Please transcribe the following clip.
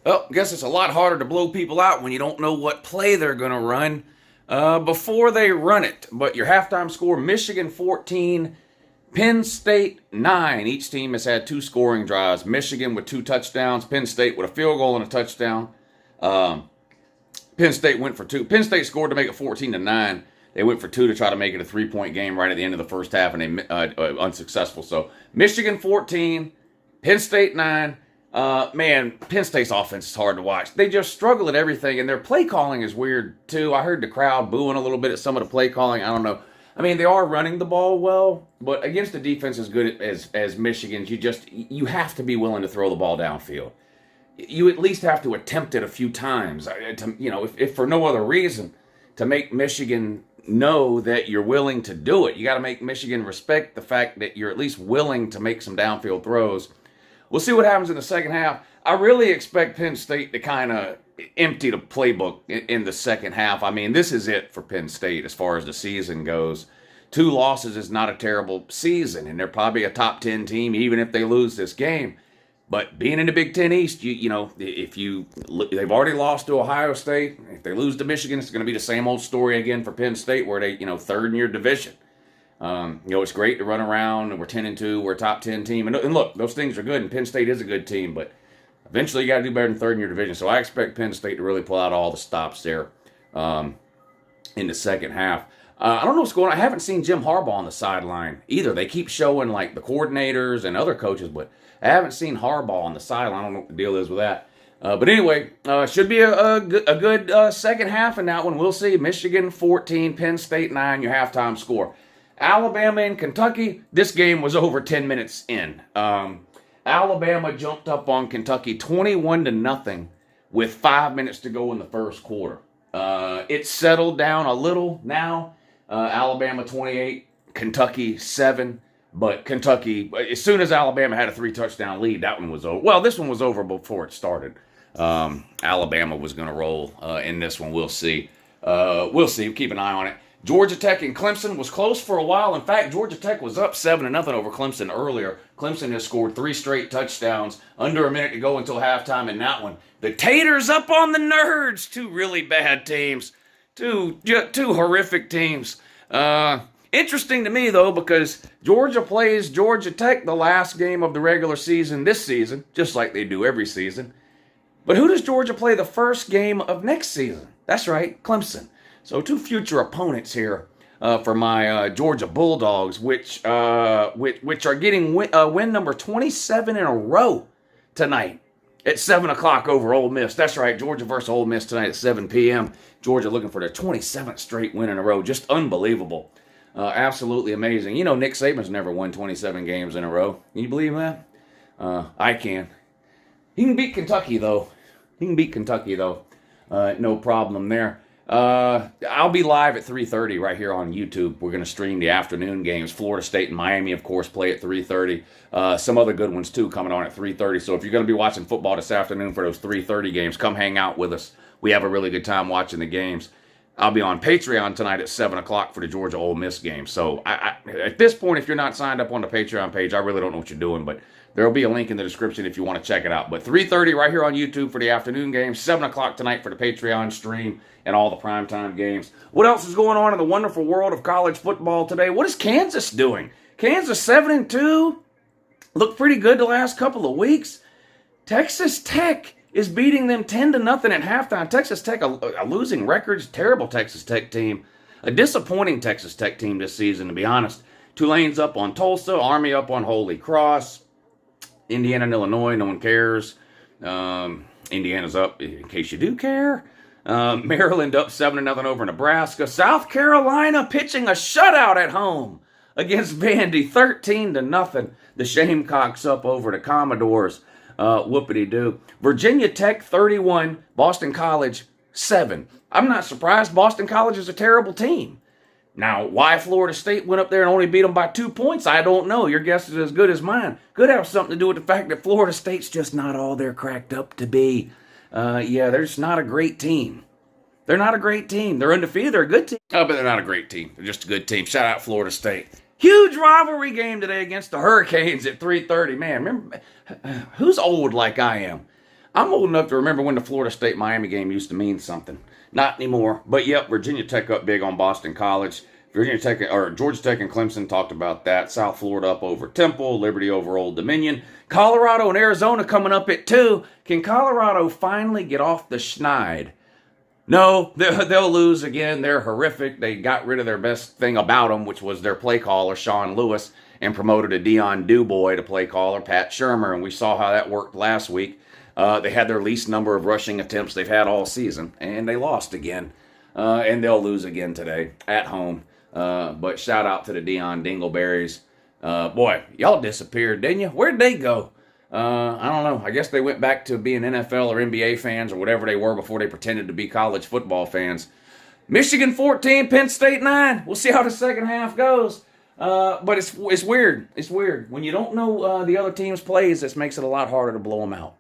Well, I guess it's a lot harder to blow people out when you don't know what play they're going to run before they run it. But your halftime score, Michigan 14, Penn State 9. Each team has had two scoring drives. Michigan with two touchdowns, Penn State with a field goal and a touchdown. Um, Penn State went for two. Penn State scored to make it 14-9. They went for two to try to make it a 3-point game right at the end of the first half, and they unsuccessful. So Michigan 14, Penn State 9. Man, Penn State's offense is hard to watch. They just struggle at everything, and their play calling is weird too. I heard the crowd booing a little bit at some of the play calling. I don't know. I mean, they are running the ball well, but against a defense as good as Michigan's, you have to be willing to throw the ball downfield. You at least have to attempt it a few times. If for no other reason, to make Michigan know that you're willing to do it. You got to make Michigan respect the fact that you're at least willing to make some downfield throws. We'll see what happens in the second half. I really expect Penn State to kind of empty the playbook in the second half. I mean, this is it for Penn State as far as the season goes. 2 losses is not a terrible season, and they're probably a top 10 team even if they lose this game. But being in the Big Ten East, they've already lost to Ohio State. If they lose to Michigan, it's going to be the same old story again for Penn State, where they, third in your division. It's great to run around, and we're 10-2, we're a top 10 team. And look, those things are good, and Penn State is a good team, but eventually you got to do better than third in your division. So I expect Penn State to really pull out all the stops there in the second half. I don't know what's going on. I haven't seen Jim Harbaugh on the sideline either. They keep showing like the coordinators and other coaches, but I haven't seen Harbaugh on the sideline. I don't know what the deal is with that. But anyway, should be a good second half in that one. We'll see. Michigan 14, Penn State 9, your halftime score. Alabama and Kentucky, this game was over 10 minutes in. Alabama jumped up on Kentucky 21-0 with 5 minutes to go in the first quarter. It settled down a little now. Alabama 28, Kentucky 7. But Kentucky, as soon as Alabama had a 3-touchdown lead, that one was over. Well, this one was over before it started. Alabama was going to roll in this one. We'll see. Keep an eye on it. Georgia Tech and Clemson was close for a while. In fact, Georgia Tech was up 7-0 over Clemson earlier. Clemson has scored 3 straight touchdowns. Under a minute to go until halftime in that one. The Taters up on the Nerds. 2 really bad teams. Two horrific teams. Interesting to me, though, because Georgia plays Georgia Tech the last game of the regular season this season, just like they do every season. But who does Georgia play the first game of next season? That's right, Clemson. So 2 future opponents here for my Georgia Bulldogs, which are getting win number 27 in a row tonight at 7 o'clock over Ole Miss. That's right, Georgia versus Ole Miss tonight at 7 p.m. Georgia looking for their 27th straight win in a row. Just unbelievable. Absolutely amazing. Nick Saban's never won 27 games in a row. Can you believe that? I can. He can beat Kentucky, though. No problem there. I'll be live at 3:30 right here on YouTube. We're going to stream the afternoon games. Florida State and Miami, of course, play at 3:30. Some other good ones, too, coming on at 3:30. So if you're going to be watching football this afternoon for those 3:30 games, come hang out with us. We have a really good time watching the games. I'll be on Patreon tonight at 7 o'clock for the Georgia Ole Miss game. So at this point, if you're not signed up on the Patreon page, I really don't know what you're doing, but there will be a link in the description if you want to check it out. But 3:30 right here on YouTube for the afternoon games, 7 o'clock tonight for the Patreon stream and all the primetime games. What else is going on in the wonderful world of college football today? What is Kansas doing? Kansas 7-2. Looked pretty good the last couple of weeks. Texas Tech is beating them 10-0 at halftime. Texas Tech, a losing record, terrible Texas Tech team. A disappointing Texas Tech team this season, to be honest. Tulane's up on Tulsa, Army up on Holy Cross. Indiana and Illinois, no one cares. Indiana's up, in case you do care. Maryland up 7-0 over Nebraska. South Carolina pitching a shutout at home against Vandy, 13-0. The Shamecocks up over the Commodores. Whoopity-doo. Virginia Tech 31, Boston College 7. I'm not surprised. Boston College is a terrible team. Now, why Florida State went up there and only beat them by 2 points, I don't know. Your guess is as good as mine. Could have something to do with the fact that Florida State's just not all they're cracked up to be. They're just not a great team. They're not a great team. They're undefeated. They're a good team. Oh, but they're not a great team. They're just a good team. Shout out Florida State. Huge rivalry game today against the Hurricanes at 3:30. Man, remember, who's old like I am? I'm old enough to remember when the Florida State-Miami game used to mean something. Not anymore. But, yep, Virginia Tech up big on Boston College. Virginia Tech, or Georgia Tech and Clemson talked about that. South Florida up over Temple. Liberty over Old Dominion. Colorado and Arizona coming up at 2. Can Colorado finally get off the schneid? No, they'll lose again. They're horrific. They got rid of their best thing about them, which was their play caller, Sean Lewis, and promoted a Dion Dubois to play caller, Pat Shermer, and we saw how that worked last week. They had their least number of rushing attempts they've had all season, and they lost again. And they'll lose again today at home. But shout out to the Dion Dingleberries. Boy, y'all disappeared, didn't you? Where'd they go? I don't know. I guess they went back to being NFL or NBA fans or whatever they were before they pretended to be college football fans. Michigan 14, Penn State 9. We'll see how the second half goes. But it's weird. It's weird. When you don't know the other team's plays, this makes it a lot harder to blow them out.